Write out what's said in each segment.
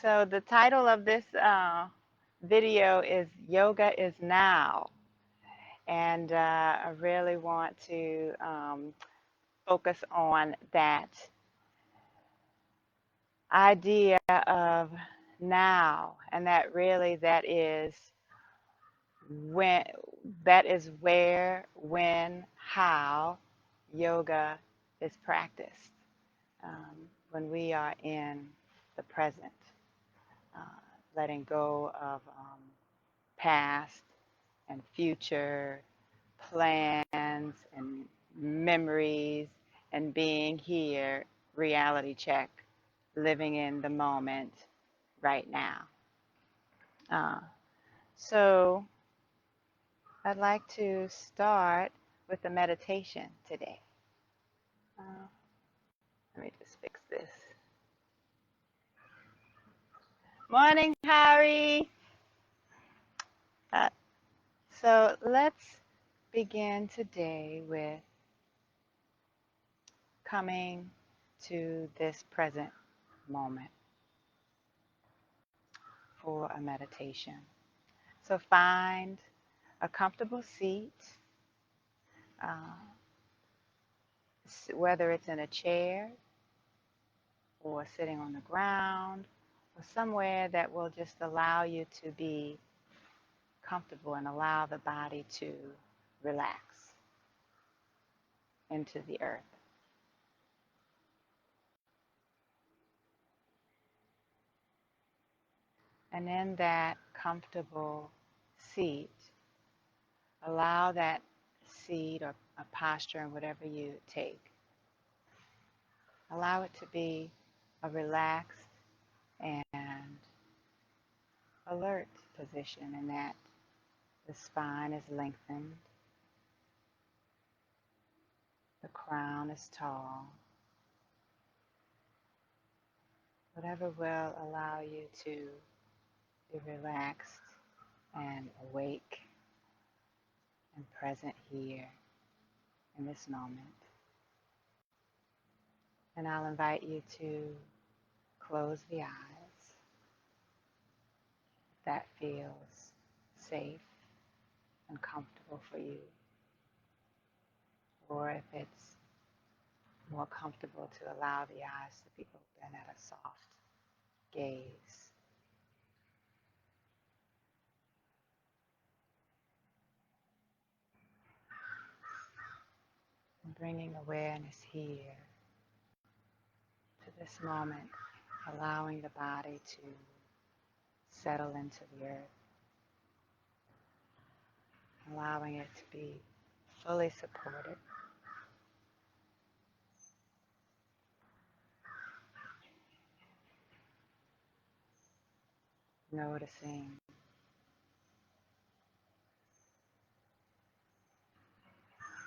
So the title of this video is Yoga is Now. And I really want to focus on that idea of now, and that really that is when, that is where, when, how yoga is practiced, when we are in the present, uh, letting go of past and future plans and memories, and being here, reality check, living in the moment right now. Uh, so I'd like to start with a meditation today. Let me just fix this. Morning, Harry. Uh, so let's begin today with coming to this present moment for a meditation. So find a comfortable seat, uh, whether it's in a chair or sitting on the ground or somewhere that will just allow you to be comfortable and allow the body to relax into the earth. And in that comfortable seat, allow that seat or a posture and whatever you take, allow it to be a relaxed and alert position, in that the spine is lengthened, the crown is tall, whatever will allow you to be relaxed and awake and present here in this moment. And I'll invite you to close the eyes if that feels safe and comfortable for you, or if it's more comfortable to allow the eyes to be open at a soft gaze. And bringing awareness here to this moment, allowing the body to settle into the earth, allowing it to be fully supported. Noticing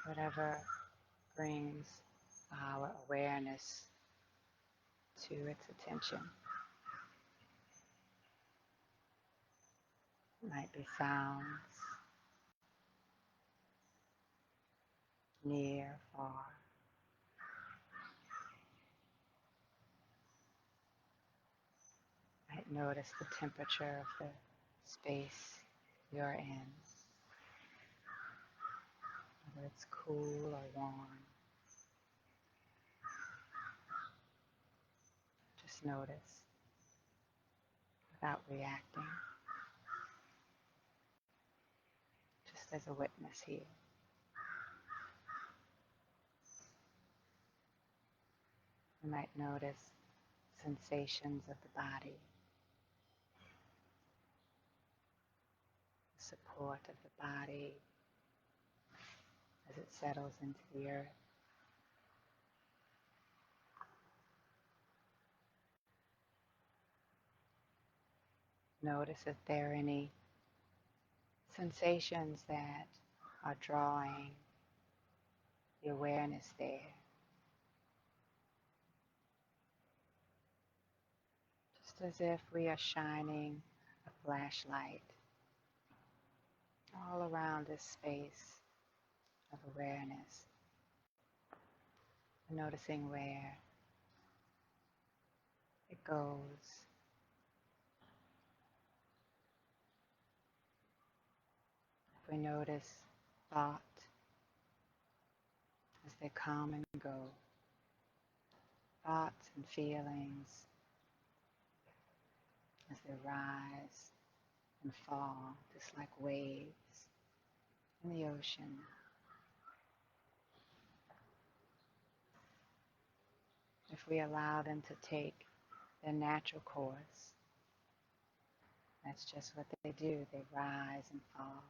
whatever brings our awareness to its attention. It might be sounds, near, far. Might notice the temperature of the space you're in, whether it's cool or warm. Just notice without reacting, just as a witness here. You might notice sensations of the body, the support of the body as it settles into the earth. Notice if there are any sensations that are drawing the awareness there. Just as if we are shining a flashlight all around this space of awareness, noticing where it goes, We notice thought as they come and go, thoughts and feelings as they rise and fall, just like waves in the ocean. If we allow them to take their natural course, that's just what they do. They rise and fall,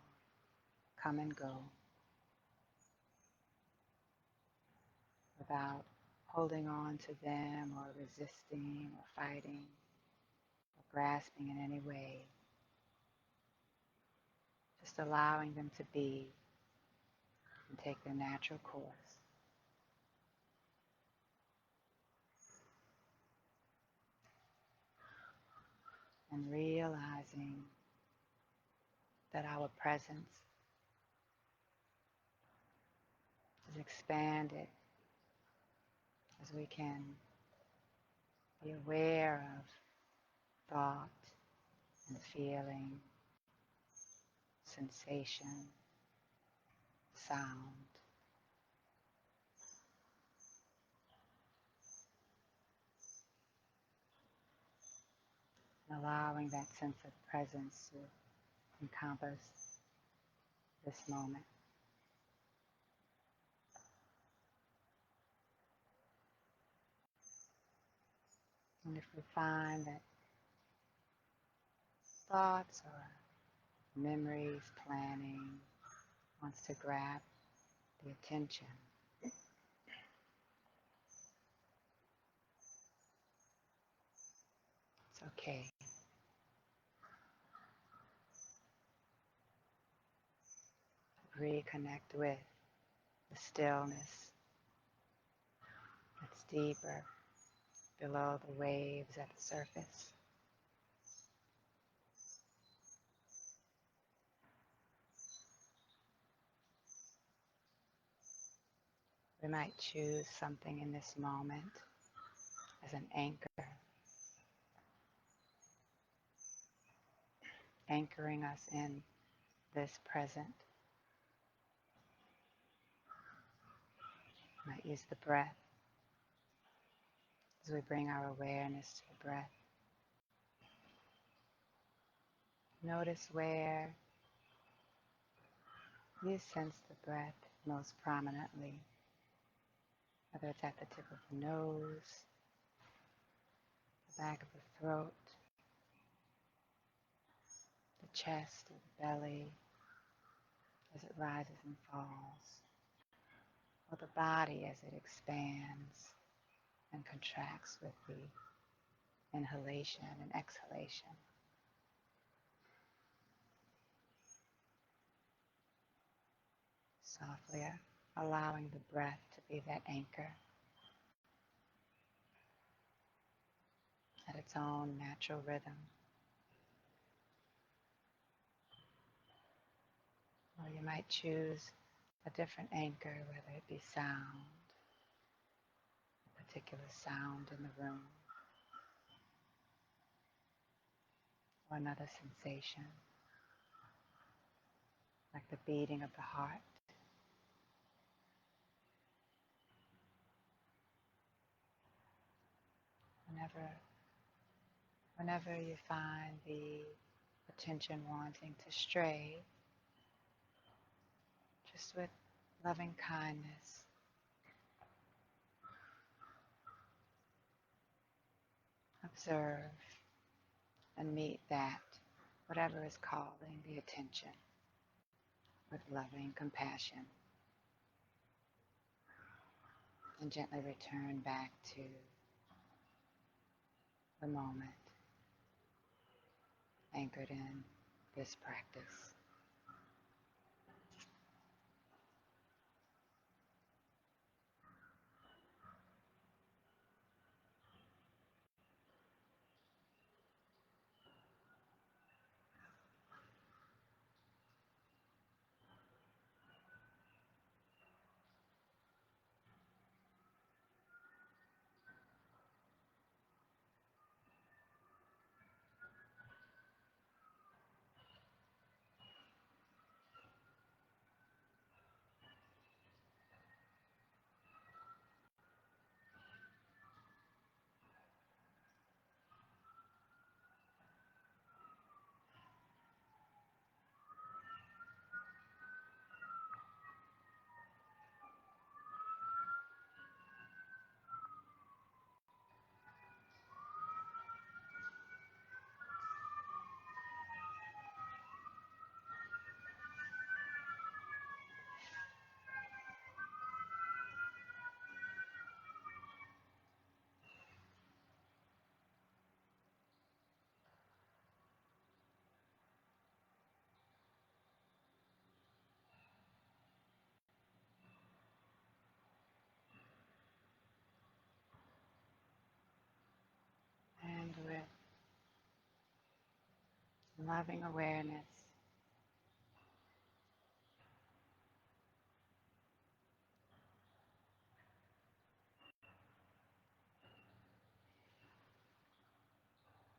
come and go, without holding on to them or resisting or fighting or grasping in any way. Just allowing them to be and take their natural course. And realizing that our presence is expanded as we can be aware of thought and feeling, sensation, sound. And allowing that sense of presence to encompass this moment. And if we find that thoughts or memories, planning wants to grab the attention, it's okay. Reconnect with the stillness that's deeper below the waves at the surface. We might choose something in this moment as an anchor, anchoring us in this present. We might use the breath as we bring our awareness to the breath. Notice where you sense the breath most prominently, whether it's at the tip of the nose, the back of the throat, the chest or the belly, as it rises and falls, or the body as it expands and contracts with the inhalation and exhalation. Softly allowing the breath to be that anchor at its own natural rhythm. Or you might choose a different anchor, whether it be sound, a particular sound in the room, or another sensation, like the beating of the heart. Whenever you find the attention wanting to stray, just with loving kindness, observe and meet that, whatever is calling the attention, with loving compassion, and gently return back to the moment, anchored in this practice. loving awareness.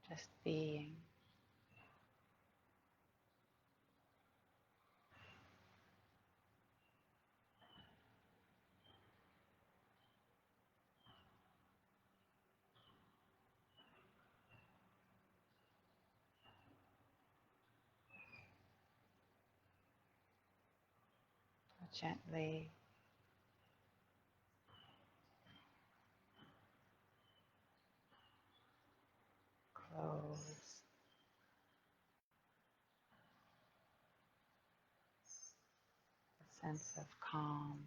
Just being. Gently close the sense of calm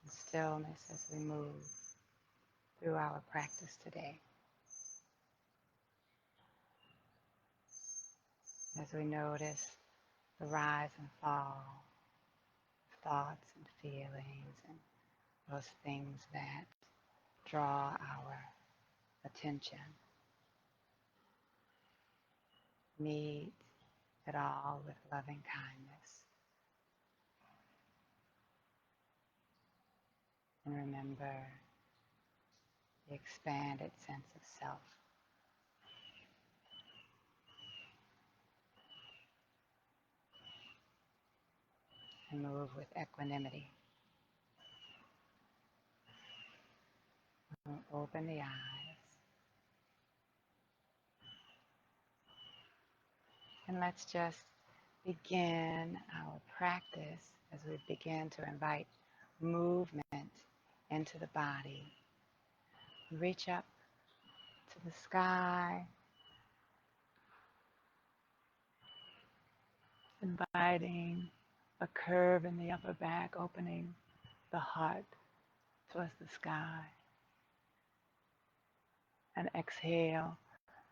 and stillness as we move through our practice today. As we notice the rise and fall of thoughts and feelings and those things that draw our attention. Meet it all with loving kindness. And remember the expanded sense of self. And move with equanimity. Open the eyes. And let's just begin our practice as we begin to invite movement into the body. Reach up to the sky, inviting a curve in the upper back, opening the heart towards the sky. And exhale,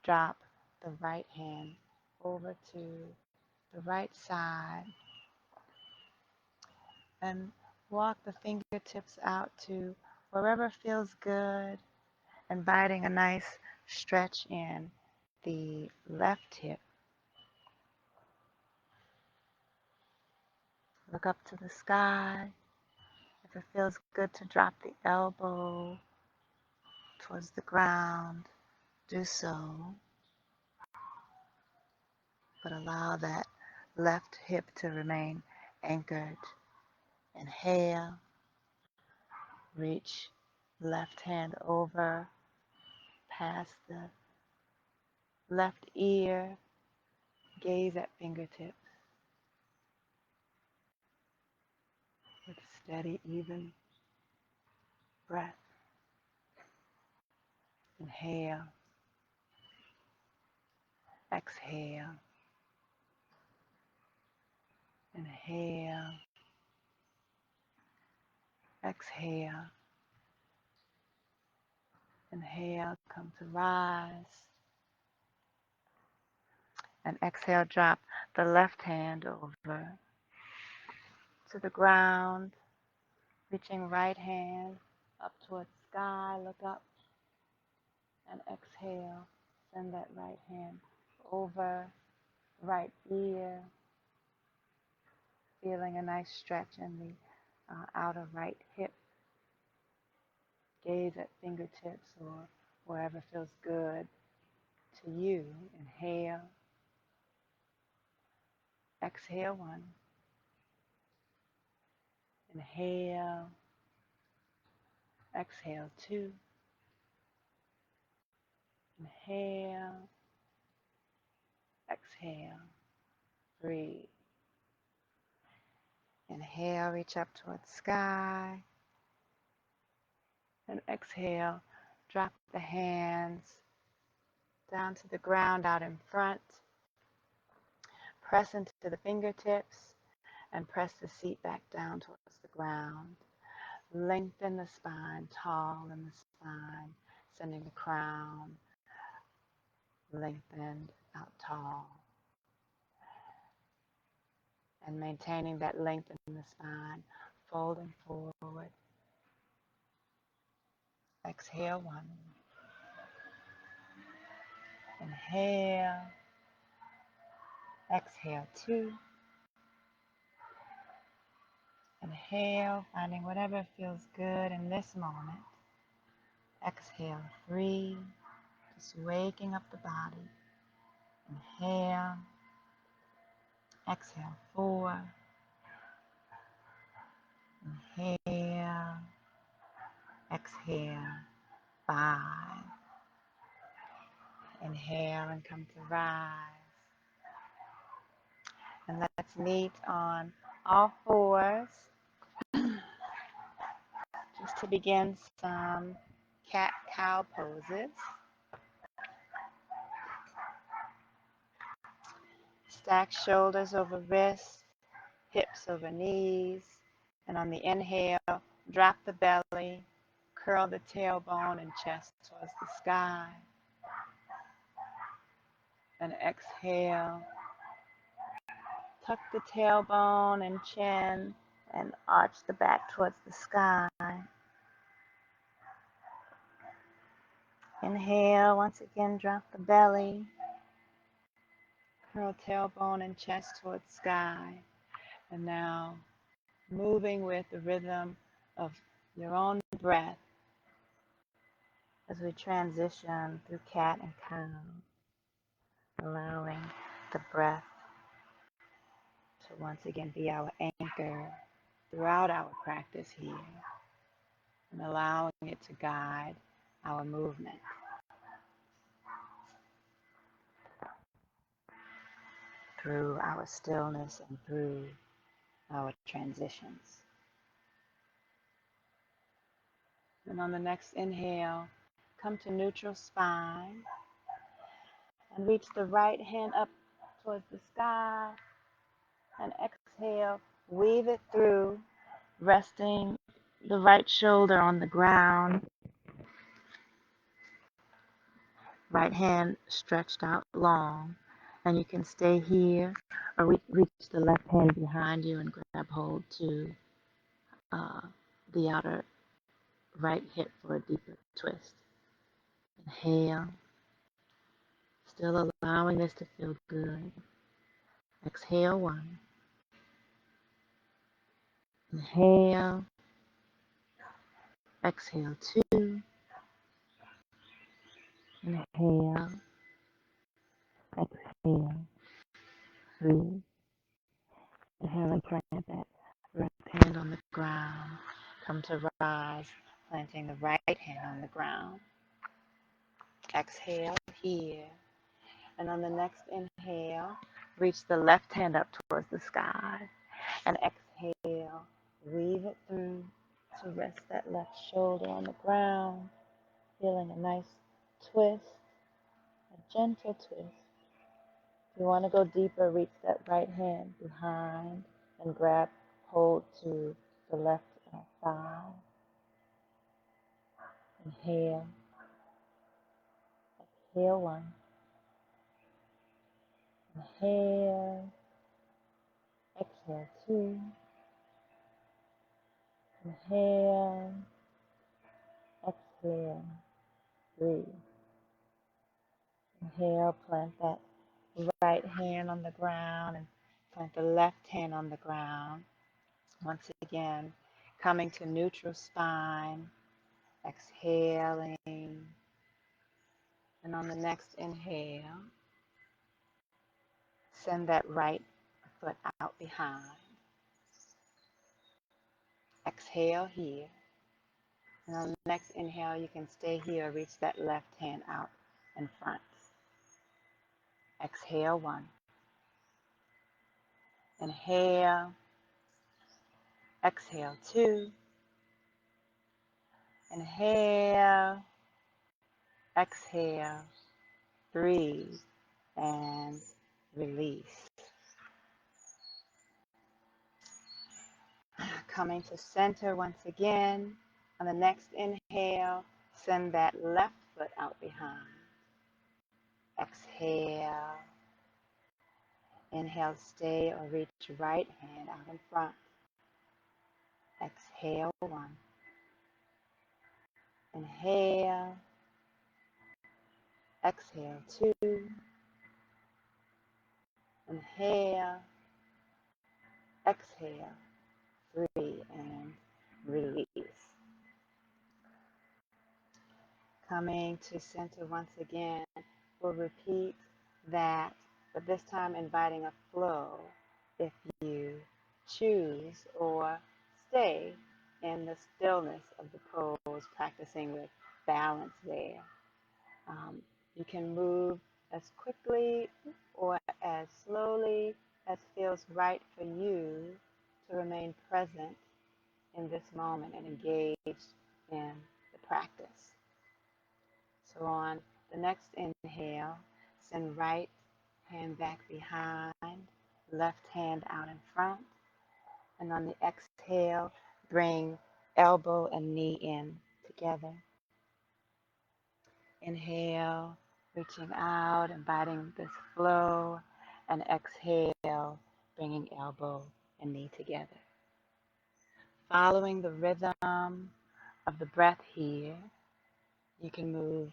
drop the right hand over to the right side and walk the fingertips out to wherever feels good, inviting a nice stretch in the left hip. Look up to the sky. If it feels good to drop the elbow towards the ground, do so. But allow that left hip to remain anchored. Inhale. Reach left hand over past the left ear. Gaze at fingertips with steady, even breath. Inhale. Exhale. Inhale. Exhale. Inhale, come to rise. And exhale, drop the left hand over to the ground. Reaching right hand up towards sky. Look up and exhale. Send that right hand over right ear. Feeling a nice stretch in the outer right hip. Gaze at fingertips or wherever feels good to you. Inhale. Exhale, one. Inhale. Exhale, two. Inhale. Exhale. Breathe. Inhale, reach up towards sky. And exhale, drop the hands down to the ground out in front. Press into the fingertips and press the seat back down towards the ground. Lengthen the spine, tall in the spine, sending the crown lengthened out tall. And maintaining that length in the spine, folding forward. Exhale, one. Inhale. Exhale 2. Inhale, finding whatever feels good in this moment. Exhale 3, just waking up the body. Inhale. Exhale 4. Inhale. Exhale 5. Inhale and come to rise. And let's meet on all fours just to begin some cat-cow poses. Stack shoulders over wrists, hips over knees. And on the inhale, drop the belly, curl the tailbone and chest towards the sky. And exhale, tuck the tailbone and chin and arch the back towards the sky. Inhale, once again, drop the belly, curl tailbone and chest towards sky. And now, moving with the rhythm of your own breath as we transition through cat and cow, allowing the breath to once again be our anchor throughout our practice here, and allowing it to guide our movement through our stillness and through our transitions. And on the next inhale, come to neutral spine and reach the right hand up towards the sky. And exhale, weave it through, resting the right shoulder on the ground. Right hand stretched out long. And you can stay here or reach the left hand behind you and grab hold to the outer right hip for a deeper twist. Inhale, still allowing this to feel good. Exhale 1. Inhale. Exhale 2. Inhale. Exhale 3. Inhale and plant that left hand on the ground. Come to rise, planting the right hand on the ground. Exhale here. And on the next inhale, reach the left hand up towards the sky. And exhale, weave it through to rest that left shoulder on the ground. Feeling a nice twist, a gentle twist. If you want to go deeper, reach that right hand behind and grab hold to the left thigh. Inhale. Exhale 1. Inhale. Exhale 2. Inhale. Exhale 3. Inhale, plant that right hand on the ground and plant the left hand on the ground. Once again, coming to neutral spine, exhaling, and on the next inhale, send that right foot out behind. Exhale here. And on the next inhale, you can stay here or reach that left hand out in front. Exhale 1. Inhale. Exhale 2. Inhale. Exhale 3. And release. Coming to center once again. On the next inhale, send that left foot out behind. Exhale. Inhale, stay or reach right hand out in front. Exhale 1. Inhale. Exhale 2. Inhale, exhale, 3, and release. Coming to center once again, we'll repeat that, but this time inviting a flow if you choose, or stay in the stillness of the pose, practicing with balance there. You can move as quickly or as slowly as feels right for you to remain present in this moment and engaged in the practice. So on the next inhale, send right hand back behind, left hand out in front. And on the exhale, bring elbow and knee in together. Inhale, reaching out, inviting this flow. And exhale, bringing elbow and knee together. Following the rhythm of the breath here, you can move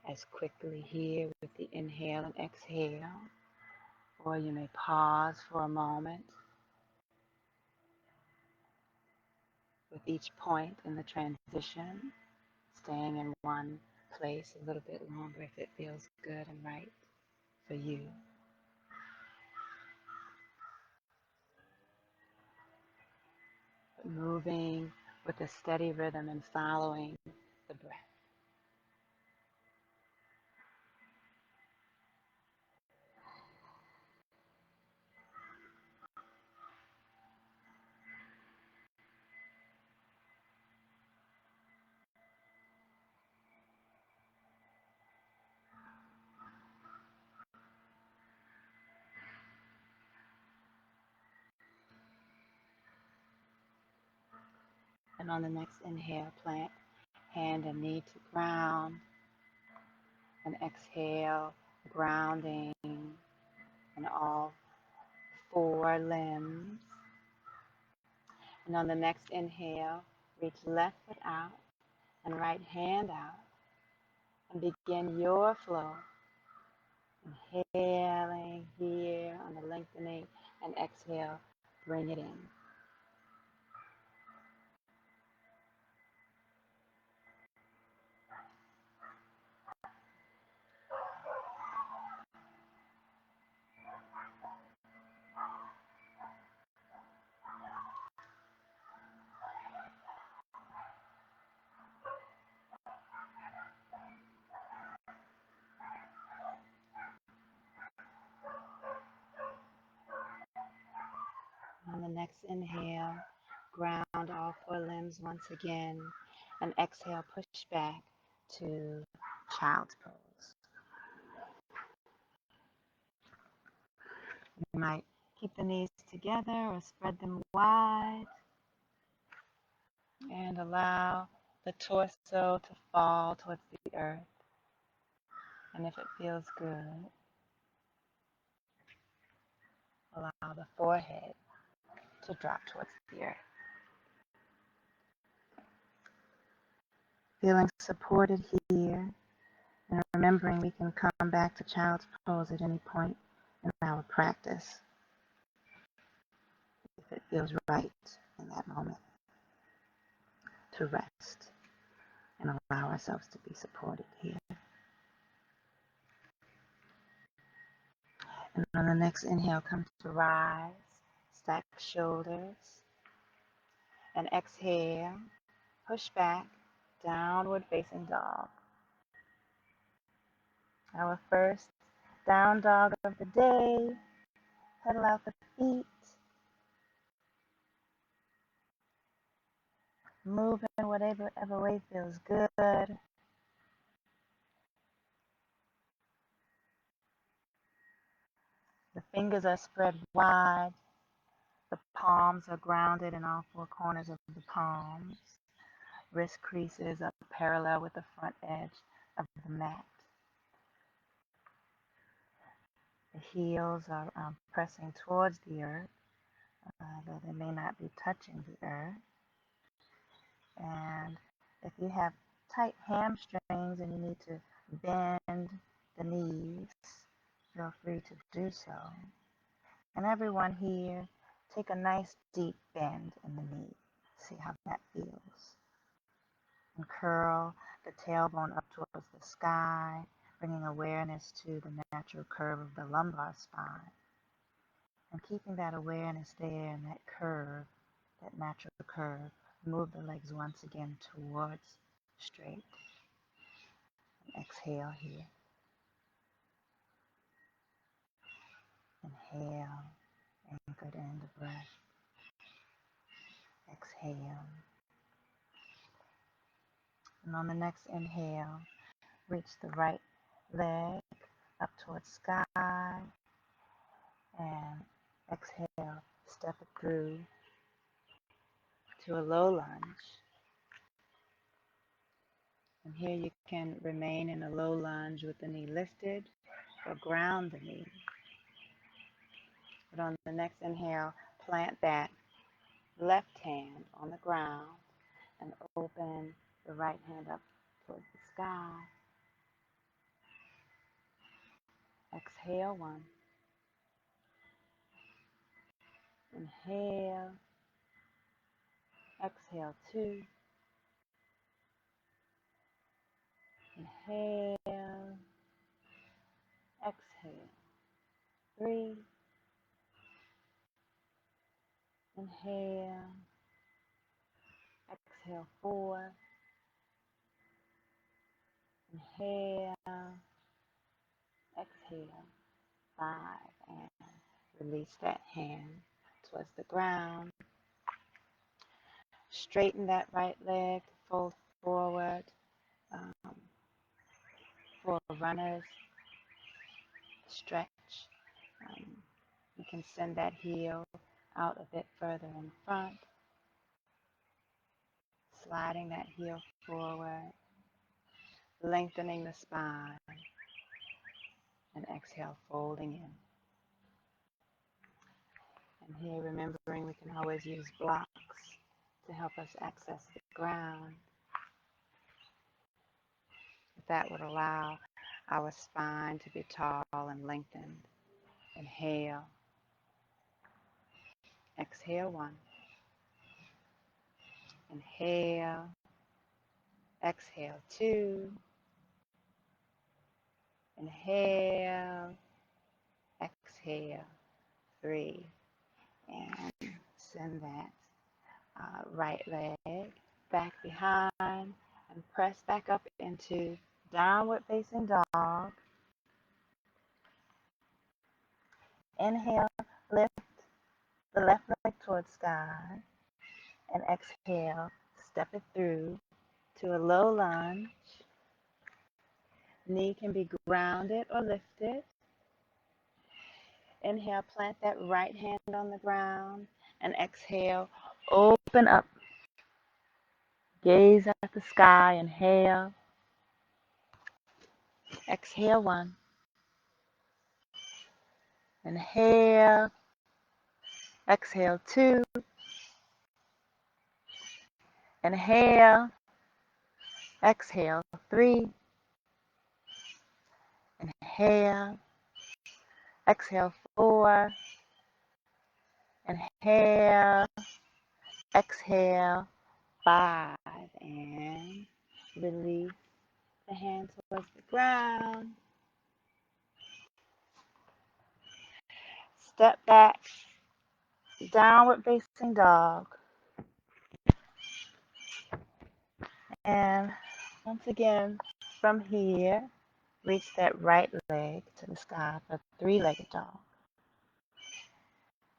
as quickly here with the inhale and exhale, or you may pause for a moment with each point in the transition, staying in one place a little bit longer if it feels good and right for you. But moving with a steady rhythm and following the breath. And on the next inhale, plant hand and knee to ground. And exhale, grounding in all 4 limbs. And on the next inhale, reach left foot out and right hand out. And begin your flow. Inhaling here on the lengthening, and exhale, bring it in. On the next inhale, ground all 4 limbs once again, and exhale, push back to child's pose. You might keep the knees together or spread them wide, and allow the torso to fall towards the earth. And if it feels good, allow the forehead to drop towards the earth. Feeling supported here, and remembering we can come back to child's pose at any point in our practice if it feels right in that moment to rest and allow ourselves to be supported here. And on the next inhale, come to rise, stack shoulders, and exhale, push back, downward facing dog. Our first down dog of the day. Pedal out the feet. Move in whatever way feels good. The fingers are spread wide. The palms are grounded in all 4 corners of the palms. Wrist creases are parallel with the front edge of the mat. The heels are pressing towards the earth, though they may not be touching the earth. And if you have tight hamstrings and you need to bend the knees, feel free to do so. And everyone here, take a nice deep bend in the knee. See how that feels. And curl the tailbone up towards the sky, bringing awareness to the natural curve of the lumbar spine. And keeping that awareness there and that curve, that natural curve, move the legs once again towards straight. And exhale here. Inhale, anchored in the breath. Exhale. And on the next inhale, reach the right leg up towards sky. And exhale, step it through to a low lunge. And here you can remain in a low lunge with the knee lifted or ground the knee. But on the next inhale, plant that left hand on the ground and open the right hand up towards the sky. Exhale, 1. Inhale. Exhale, 2. Inhale. Exhale, 3. Inhale. Exhale, 4. Inhale. Exhale, 5. And release that hand towards the ground. Straighten that right leg, fold forward. For runners, stretch. You can send that heel out a bit further in front, sliding that heel forward, lengthening the spine, and exhale, folding in. And here, remembering we can always use blocks to help us access the ground. That would allow our spine to be tall and lengthened. Inhale. Exhale, 1. Inhale. Exhale, 2. Inhale. Exhale, 3. And send that right leg back behind and press back up into downward facing dog. Inhale, lift the left leg towards sky, and exhale, step it through to a low lunge. Knee can be grounded or lifted. Inhale, plant that right hand on the ground, and exhale, open up. Gaze at the sky. Inhale. Exhale, 1. Inhale. Exhale, 2. Inhale. Exhale, 3. Inhale. Exhale, 4. Inhale. Exhale, 5. And release the hand towards the ground. Step back, downward facing dog. And once again, from here, reach that right leg to the sky for 3-legged dog.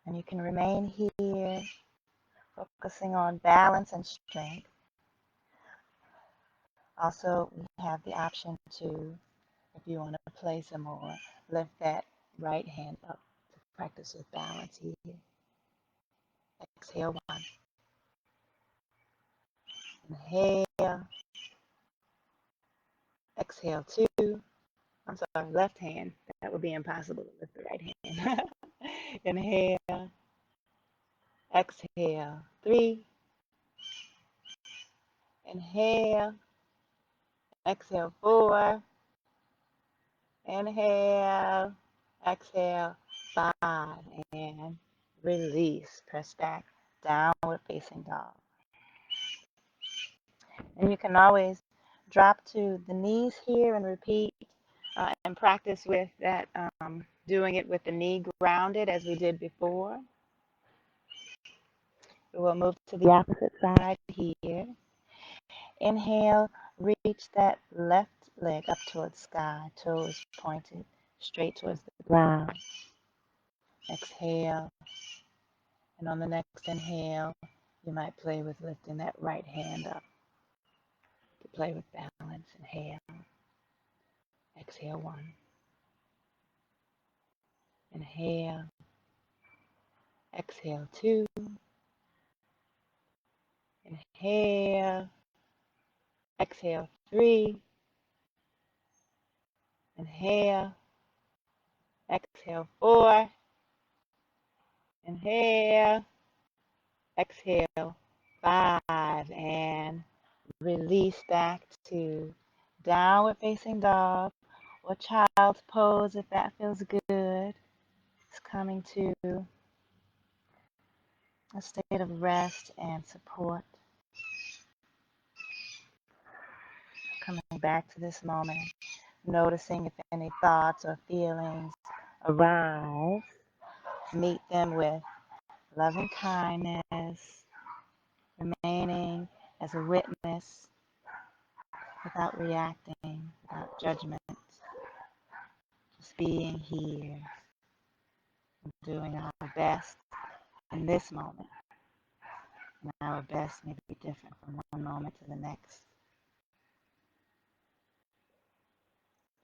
And you can remain here, focusing on balance and strength. Also, we have the option to, if you want to play some more, lift that right hand up to practice with balance here. Exhale, 1. Inhale. Exhale, 2. I'm sorry, left hand. That would be impossible to lift the right hand. Inhale. Exhale, 3. Inhale. Exhale, 4. Inhale. Exhale, 5, and release. Press back, downward facing dog. And you can always drop to the knees here and repeat and practice with that, doing it with the knee grounded as we did before. We'll move to the opposite side here. Inhale, reach that left leg up towards sky, toes pointed straight towards the ground. Exhale, and on the next inhale, you might play with lifting that right hand up to play with balance. Inhale, exhale 1. Inhale, exhale 2. Inhale, exhale 3. Inhale, exhale 4. Inhale, exhale 5, and release back to downward facing dog or child's pose if that feels good. It's coming to a state of rest and support. Coming back to this moment, noticing if any thoughts or feelings arise. Meet them with loving kindness, remaining as a witness without reacting, without judgment, just being here, doing our best in this moment. And our best may be different from one moment to the next.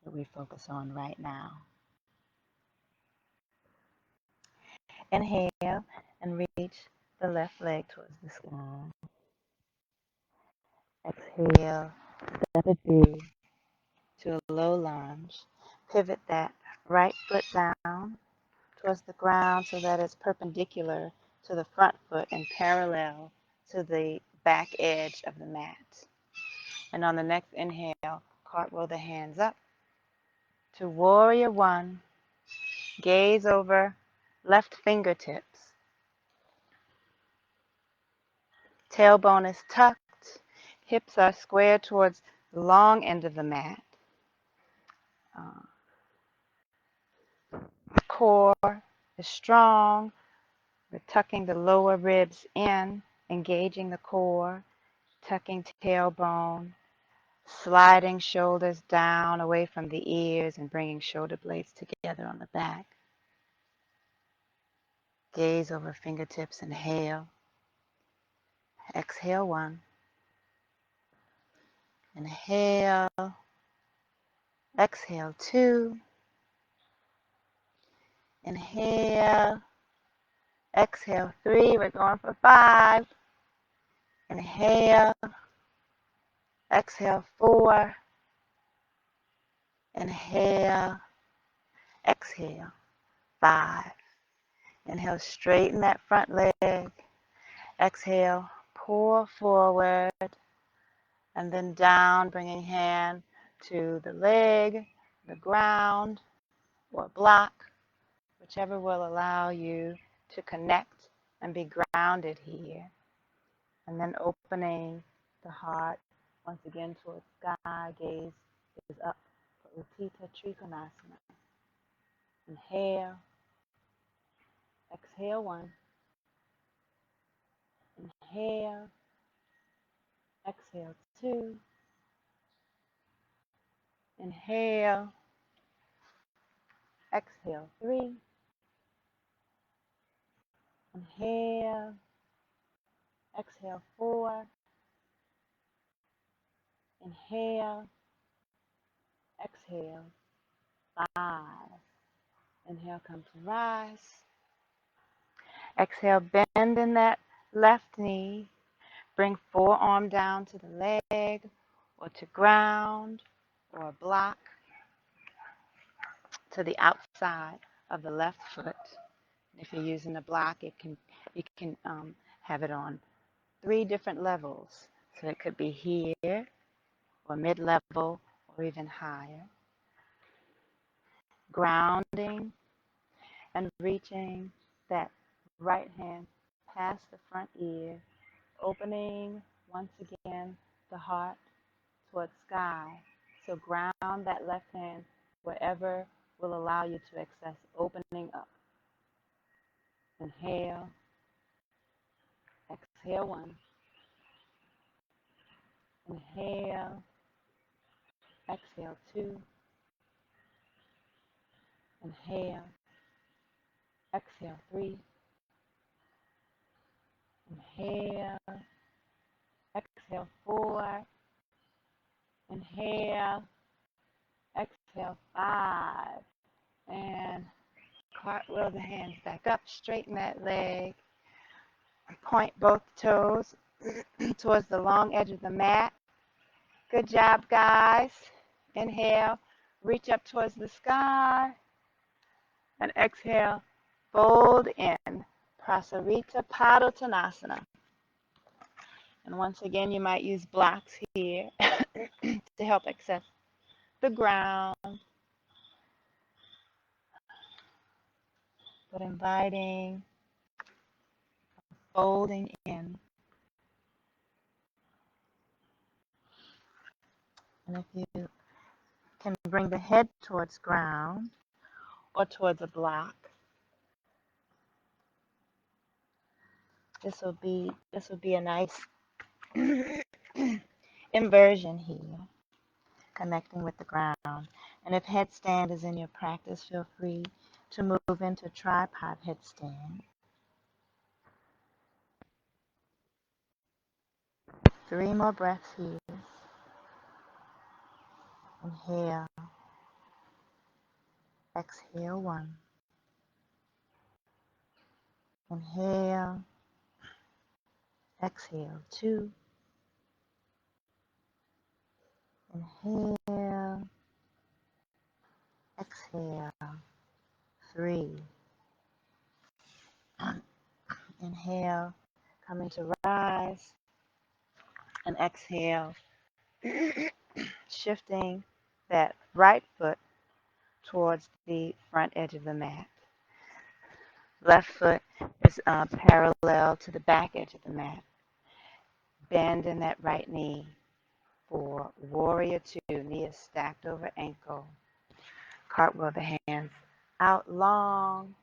That we focus on right now. Inhale and reach the left leg towards the sky. Exhale, step it through to a low lunge. Pivot that right foot down towards the ground so that it's perpendicular to the front foot and parallel to the back edge of the mat. And on the next inhale, cartwheel the hands up to warrior 1. Gaze over left fingertips. Tailbone is tucked. Hips are square towards the long end of the mat. Core is strong. We're tucking the lower ribs in, engaging the core, tucking tailbone, sliding shoulders down away from the ears and bringing shoulder blades together on the back. Gaze over fingertips. Inhale. Exhale 1. Inhale. Exhale 2. Inhale. Exhale 3. We're going for 5. Inhale. Exhale 4. Inhale. Exhale 5. Inhale, straighten that front leg. Exhale, pull forward. And then down, bringing hand to the leg, the ground, or block, whichever will allow you to connect and be grounded here. And then opening the heart once again towards sky, gaze is up for Utthita Trikonasana. Inhale, exhale 1. Inhale, exhale 2. Inhale, exhale 3. Inhale, exhale 4. Inhale, exhale 5. Inhale, come to rise. Exhale, bend in that left knee. Bring forearm down to the leg or to ground or block to the outside of the left foot. If you're using a block, you can have it on 3 different levels. So it could be here or mid-level or even higher. Grounding and reaching that right hand past the front ear, opening once again the heart towards sky. So ground that left hand wherever will allow you to access, opening up. Inhale, exhale one. Inhale, exhale two. Inhale, exhale three. Inhale, exhale four. Inhale, exhale five. And cartwheel the hands back up, straighten that leg. Point both toes towards the long edge of the mat. Good job, guys. Inhale, reach up towards the sky. And exhale, fold in. Prasarita Padottanasana. And once again, you might use blocks here to help access the ground. But inviting, folding in. And if you can bring the head towards ground or towards a block, this will be a nice inversion here, connecting with the ground. And if headstand is in your practice, feel free to move into tripod headstand. 3 more breaths here. Inhale, exhale 1. Inhale, exhale 2. Inhale, exhale 3. Inhale, coming to rise, and exhale, shifting that right foot towards the front edge of the mat. Left foot is parallel to the back edge of the mat. Bend in that right knee for warrior 2. Knee is stacked over ankle. Cartwheel the hands out long.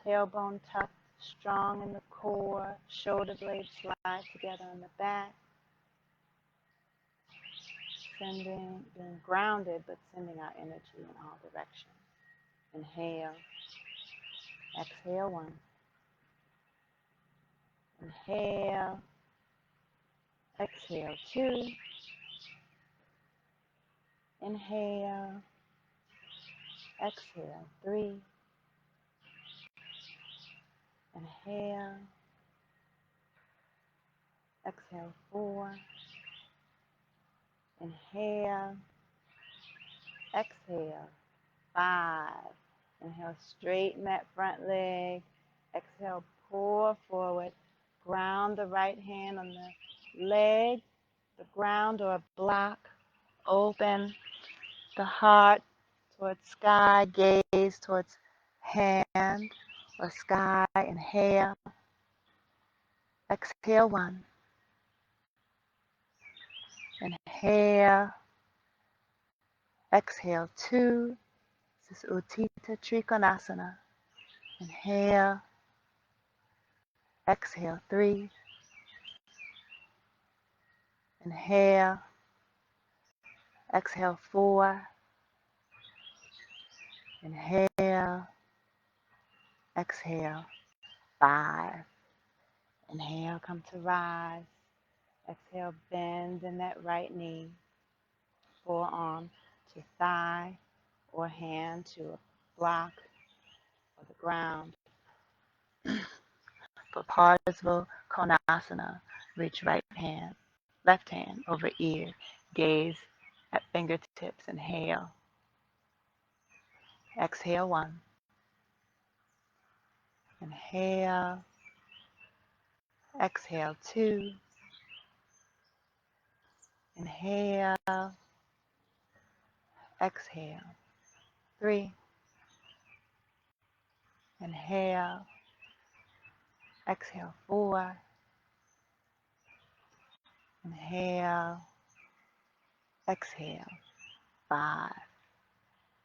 Tailbone tucked, strong in the core. Shoulder blades slide together on the back. Being grounded, but sending our energy in all directions. Inhale, exhale 1. Inhale, exhale 2. Inhale, exhale 3. Inhale, exhale 4. Inhale, exhale 5. Inhale, straighten that front leg. Exhale, pour forward. Ground the right hand on the leg, the ground or a block. Open the heart towards sky. Gaze towards hand or sky. Inhale. Exhale 1. Inhale. Exhale 2. This is Utthita Trikonasana. Inhale. Exhale 3. Inhale. Exhale 4. Inhale. Exhale 5. Inhale, come to rise. Exhale, bend in that right knee. Forearm to thigh or hand to a block or the ground. For Parsva Konasana, reach left hand over ear, gaze at fingertips. Inhale. Exhale 1. Inhale. Exhale 2. Inhale. Exhale 3. Inhale, exhale 4. Inhale, exhale 5.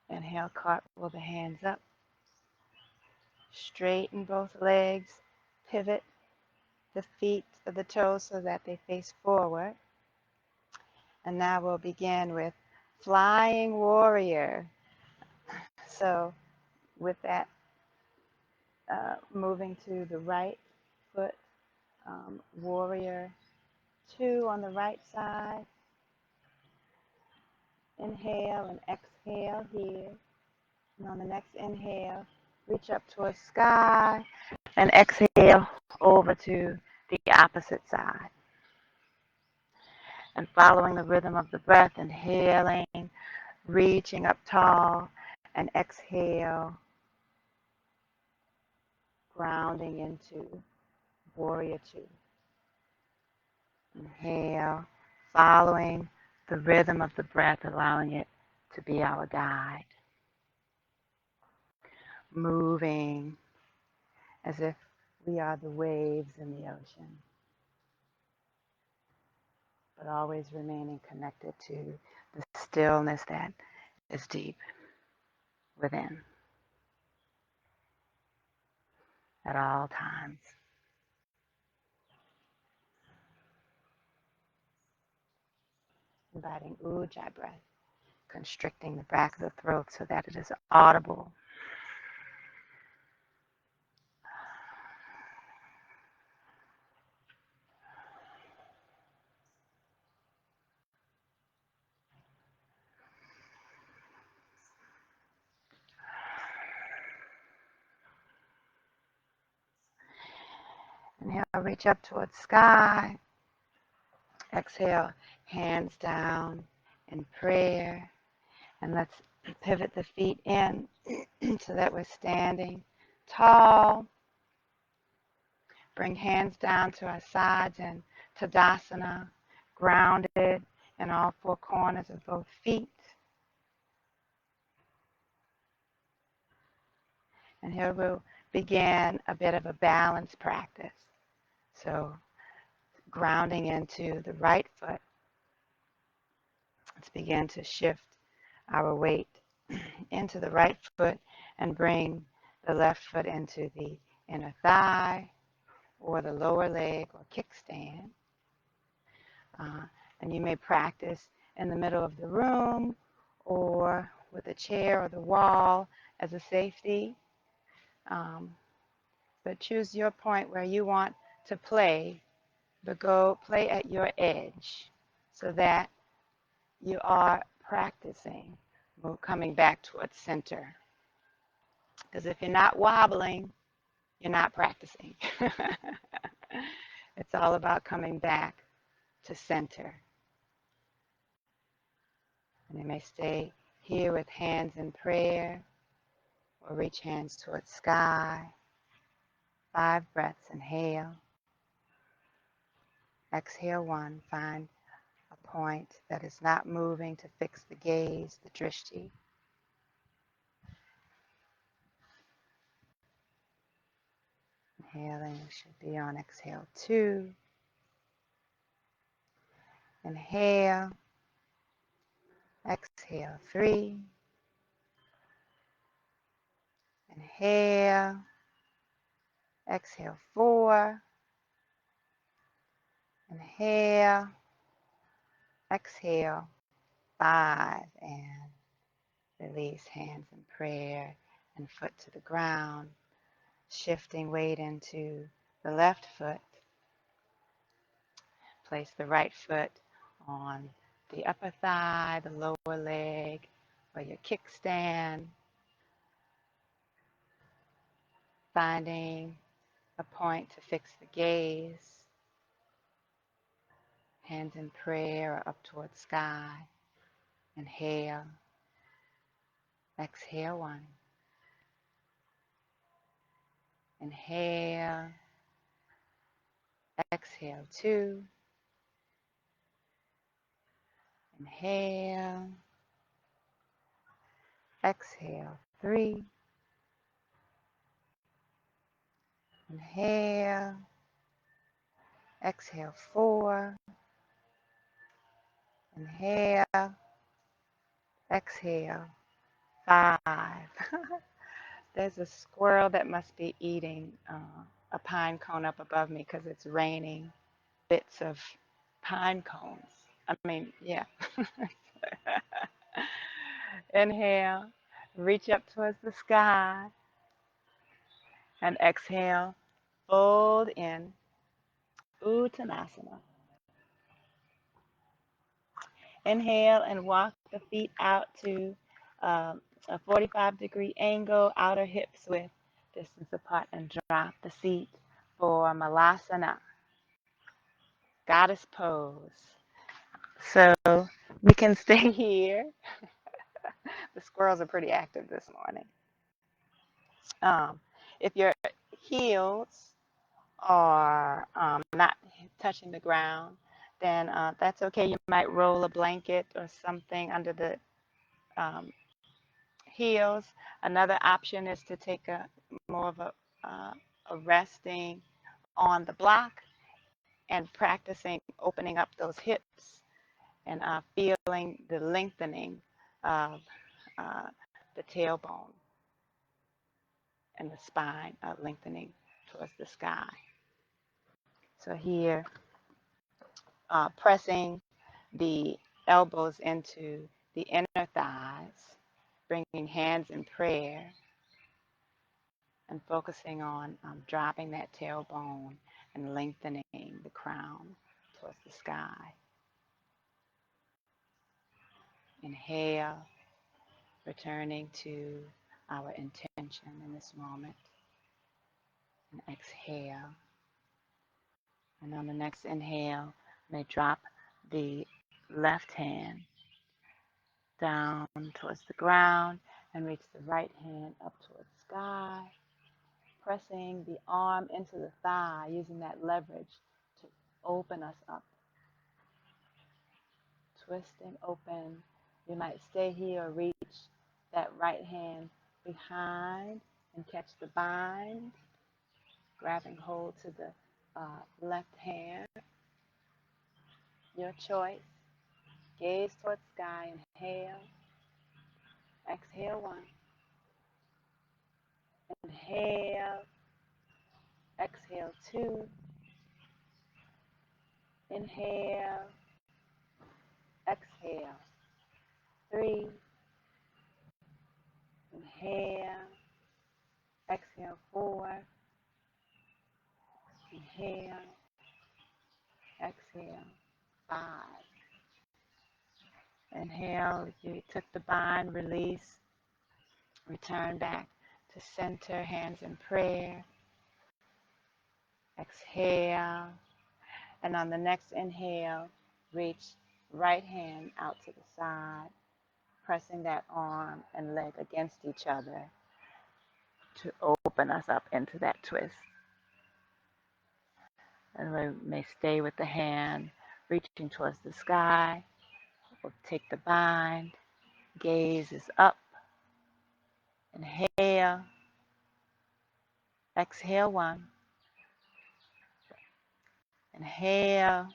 Inhale, cartwheel the hands up. Straighten both legs. Pivot the feet of the toes so that they face forward. And now we'll begin with flying warrior. So with that, moving to the right foot, warrior 2 on the right side. Inhale and exhale here. And on the next inhale, reach up towards sky and exhale over to the opposite side. And following the rhythm of the breath, inhaling, reaching up tall, and exhale, grounding into warrior 2. Inhale, following the rhythm of the breath, allowing it to be our guide. Moving as if we are the waves in the ocean, but always remaining connected to the stillness that is deep within at all times. Inviting ujjayi breath, constricting the back of the throat so that it is audible. Inhale, reach up towards sky. Exhale, hands down in prayer. And let's pivot the feet in so that we're standing tall. Bring hands down to our sides in Tadasana, grounded in all 4 corners of both feet. And here we'll begin a bit of a balance practice. So grounding into the right foot. Let's begin to shift our weight into the right foot and bring the left foot into the inner thigh or the lower leg or kickstand. And you may practice in the middle of the room or with a chair or the wall as a safety. But choose your point where you want to play, but go play at your edge so that you are practicing coming back towards center. Because if you're not wobbling, you're not practicing. It's all about coming back to center. And you may stay here with hands in prayer or reach hands towards sky. 5 breaths. Inhale. Exhale 1. Find a point that is not moving to fix the gaze, the drishti. Inhaling should be on exhale 2. Inhale. Exhale 3. Inhale. Exhale 4. Inhale. Exhale 5. And release hands in prayer and foot to the ground. Shifting weight into the left foot. Place the right foot on the upper thigh, the lower leg, or your kickstand. Finding a point to fix the gaze. Hands in prayer or up towards sky. Inhale. Exhale 1. Inhale. Exhale 2. Inhale. Exhale 3. Inhale. Exhale, 4. Inhale. Exhale, 5. There's a squirrel that must be eating a pine cone up above me because it's raining bits of pine cones. I mean, yeah. Inhale, reach up towards the sky, and exhale, fold in, Uttanasana. Inhale and walk the feet out to a 45-degree angle, outer hips width distance apart, and drop the seat for Malasana, goddess pose. So we can stay here. The squirrels are pretty active this morning. If your heels are not touching the ground, then that's okay. You might roll a blanket or something under the heels. Another option is to take a more of a resting on the block and practicing opening up those hips and feeling the lengthening of uh, the tailbone and the spine lengthening towards the sky. So here, pressing the elbows into the inner thighs, bringing hands in prayer, and focusing on dropping that tailbone and lengthening the crown towards the sky. Inhale, returning to our intention in this moment. And exhale. And on the next inhale, may drop the left hand down towards the ground and reach the right hand up towards the sky, pressing the arm into the thigh, using that leverage to open us up. Twisting open. You might stay here or reach that right hand behind and catch the bind, grabbing hold to the left hand. Your choice. Gaze towards sky. Inhale. Exhale, 1. Inhale. Exhale, 2. Inhale. Exhale, 3. Inhale. Exhale, 4. Inhale. Exhale, 5. Inhale, you took the bind, release, return back to center, hands in prayer. Exhale, and on the next inhale, reach right hand out to the side, pressing that arm and leg against each other to open us up into that twist. And we may stay with the hand reaching towards the sky. We'll take the bind, gaze is up. Inhale, exhale, 1. Inhale,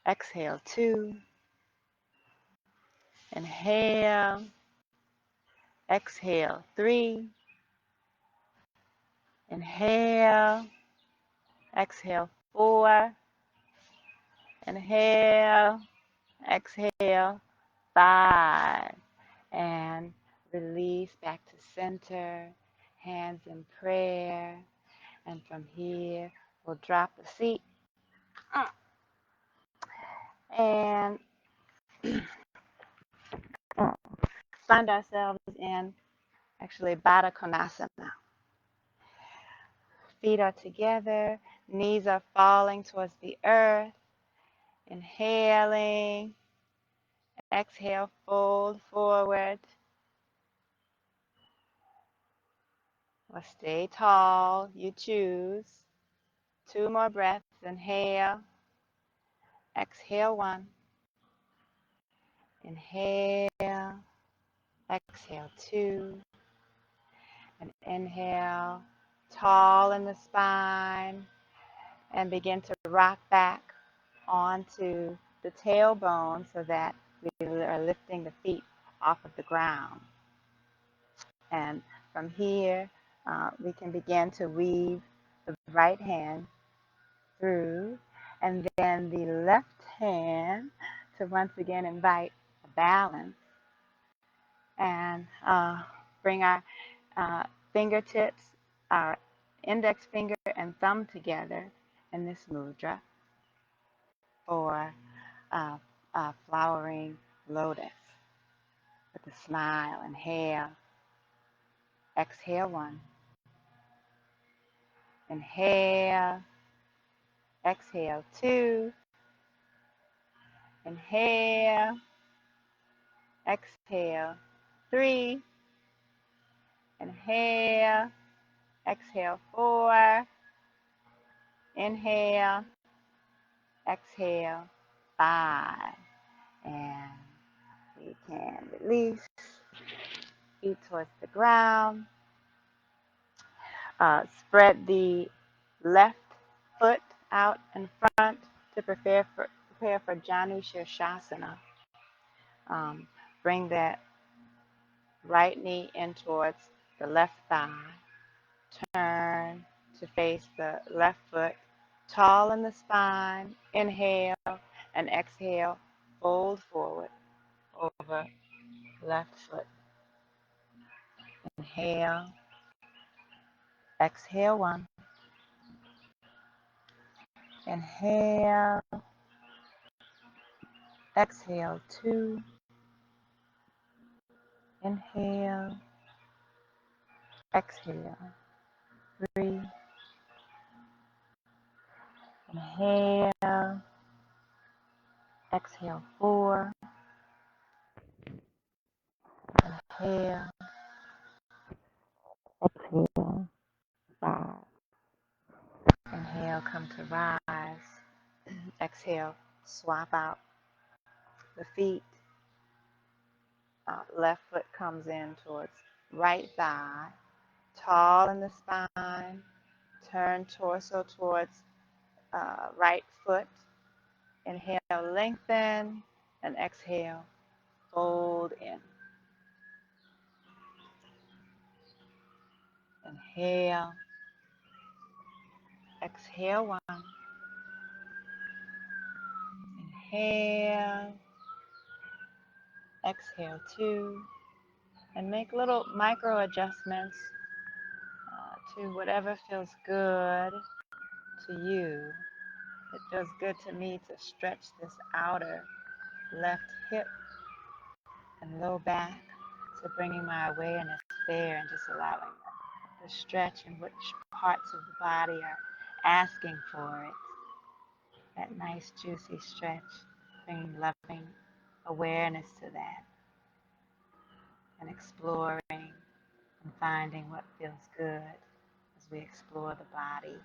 exhale, 2. Inhale, exhale, 3. Inhale, exhale, 4. Inhale, exhale, 5. And release back to center, hands in prayer. And from here, we'll drop the seat. And find ourselves in actually Baddha Konasana. Feet are together, knees are falling towards the earth. Inhaling, exhale, fold forward. Or stay tall, you choose. 2 more breaths, inhale, exhale, 1. Inhale, exhale, 2. And inhale tall in the spine, and begin to rock back onto the tailbone so that we are lifting the feet off of the ground. And from here, we can begin to weave the right hand through, and then the left hand to once again invite a balance, and bring our fingertips, our index finger and thumb together in this mudra, or flowering lotus with a smile. Inhale, exhale one. Inhale, exhale two. Inhale, exhale three. Inhale, exhale four. Inhale, exhale five. And we can release, feet towards the ground. Spread the left foot out in front to prepare for anushasanam. Bring that right knee in towards the left thigh. Turn to face the left foot, tall in the spine. Inhale and exhale, fold forward over left foot. Inhale, exhale one. Inhale, exhale two. Inhale, exhale three. Inhale, exhale four. Inhale, exhale five. Inhale, come to rise. Exhale, swap out the feet. Left foot comes in towards right thigh, tall in the spine. Turn torso towards right foot. Inhale, lengthen, and exhale, fold in. Inhale, exhale one. Inhale, exhale two. And make little micro adjustments to whatever feels good to you. It feels good to me to stretch this outer left hip and low back. So bringing my awareness there and just allowing the stretch and which parts of the body are asking for it. That nice juicy stretch, bringing loving awareness to that and exploring and finding what feels good as we explore the body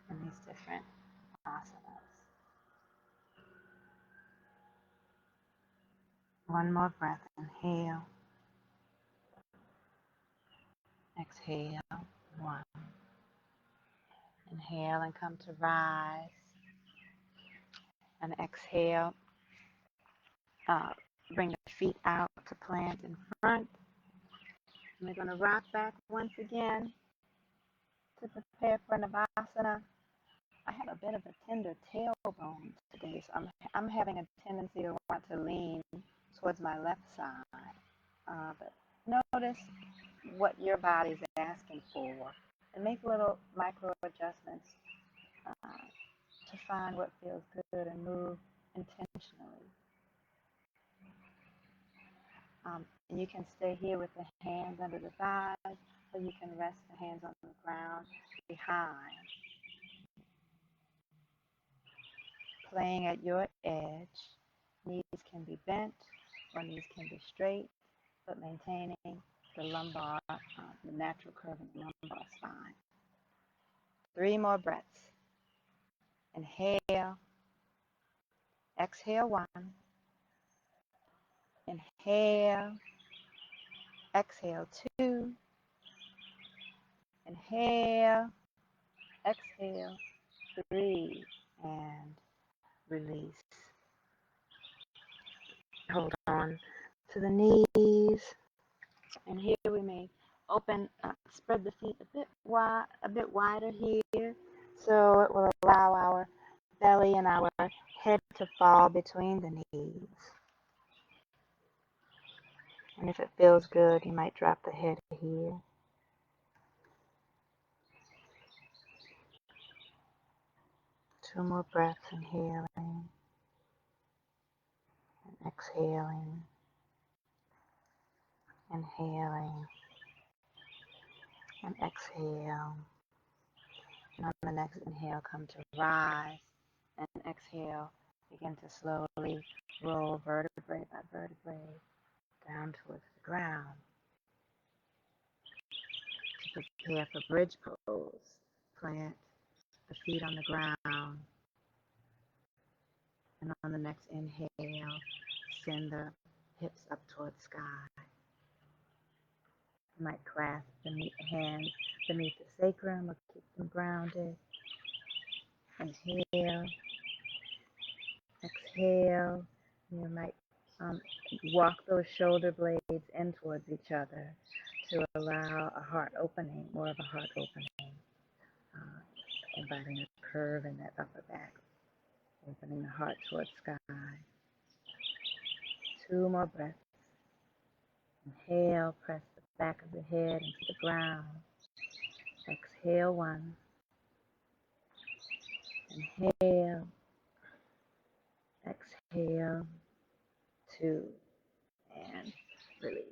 in these different asanas. One more breath. Inhale. Exhale. One. Inhale and come to rise. And exhale. Bring the feet out to plant in front. And we're going to rock back once again to prepare for Navasana. I have a bit of a tender tailbone today, so I'm having a tendency to want to lean towards my left side. But notice what your body's asking for and make little micro adjustments to find what feels good and move intentionally. You can stay here with the hands under the thighs, or you can rest the hands on the ground behind. Playing at your edge. Knees can be bent or knees can be straight, but maintaining the lumbar, the natural curve in the lumbar spine. 3 more breaths. Inhale. Exhale 1. Inhale. Exhale 2. Inhale, exhale, breathe, and release. Hold on to the knees. And here we may spread the feet a bit wider here, so it will allow our belly and our head to fall between the knees. And if it feels good, you might drop the head here. Two more breaths, inhaling and exhaling, inhaling and exhale. And on the next inhale, come to rise, and exhale, begin to slowly roll vertebrae by vertebrae down towards the ground. To prepare for bridge pose, plant the feet on the ground, and on the next inhale, send the hips up towards the sky. You might clasp the hands beneath the sacrum or keep them grounded. Inhale, exhale. You might walk those shoulder blades in towards each other to allow a heart opening, more of a heart opening, inviting a curve in that upper back, opening the heart towards sky. Two more breaths. Inhale, press the back of the head into the ground. Exhale, one. Inhale, exhale, two, and release.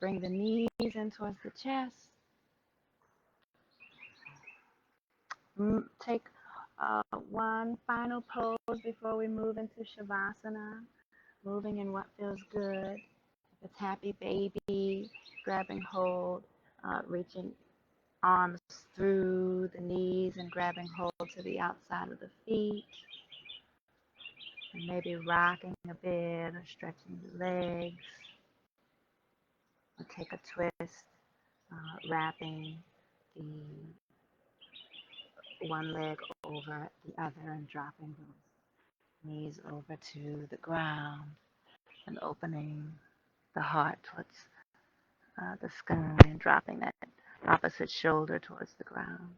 Bring the knees in towards the chest. Take one final pose before we move into Shavasana, moving in what feels good. If it's happy baby, grabbing hold, reaching arms through the knees and grabbing hold to the outside of the feet. And maybe rocking a bit or stretching the legs. Or take a twist, wrapping the one leg over the other and dropping those knees over to the ground and opening the heart towards the sky and dropping that opposite shoulder towards the ground.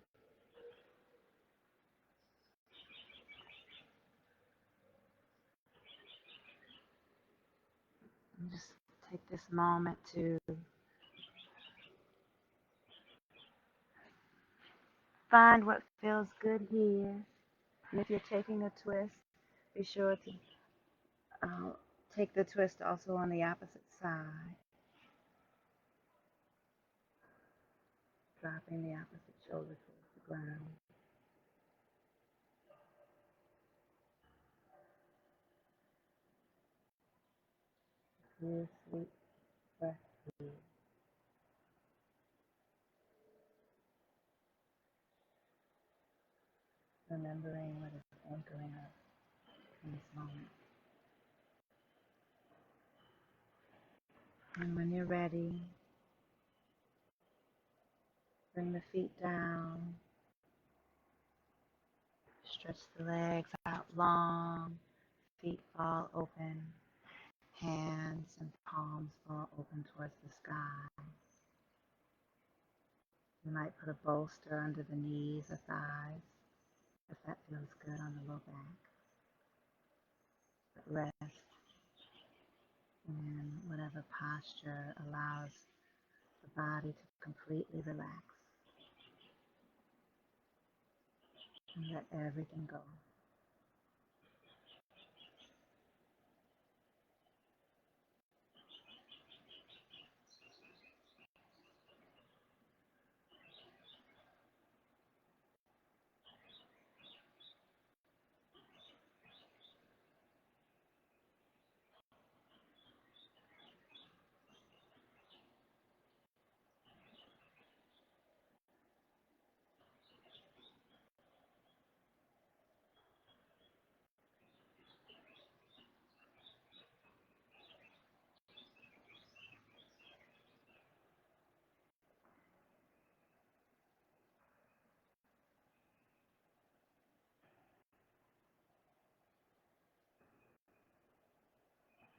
And just take this moment to find what feels good here. And if you're taking a twist, be sure to take the twist also on the opposite side. Dropping the opposite shoulder towards the ground. Clear, sweet breath here. Remembering what is anchoring us in this moment. And when you're ready, bring the feet down. Stretch the legs out long. Feet fall open. Hands and palms fall open towards the sky. You might put a bolster under the knees or thighs if that feels good on the low back. But rest in whatever posture allows the body to completely relax and let everything go.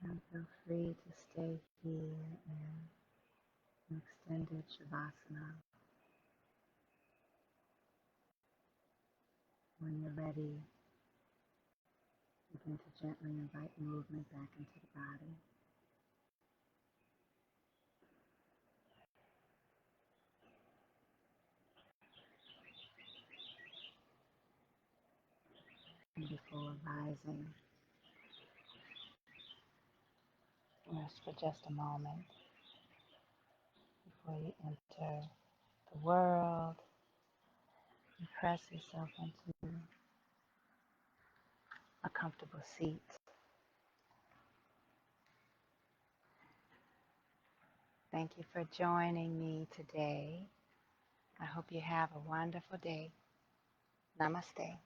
And feel free to stay here in an extended Shavasana. When you're ready, begin to gently invite movement back into the body. And before rising, rest for just a moment before you enter the world and press yourself into a comfortable seat. Thank you for joining me today. I hope you have a wonderful day. Namaste.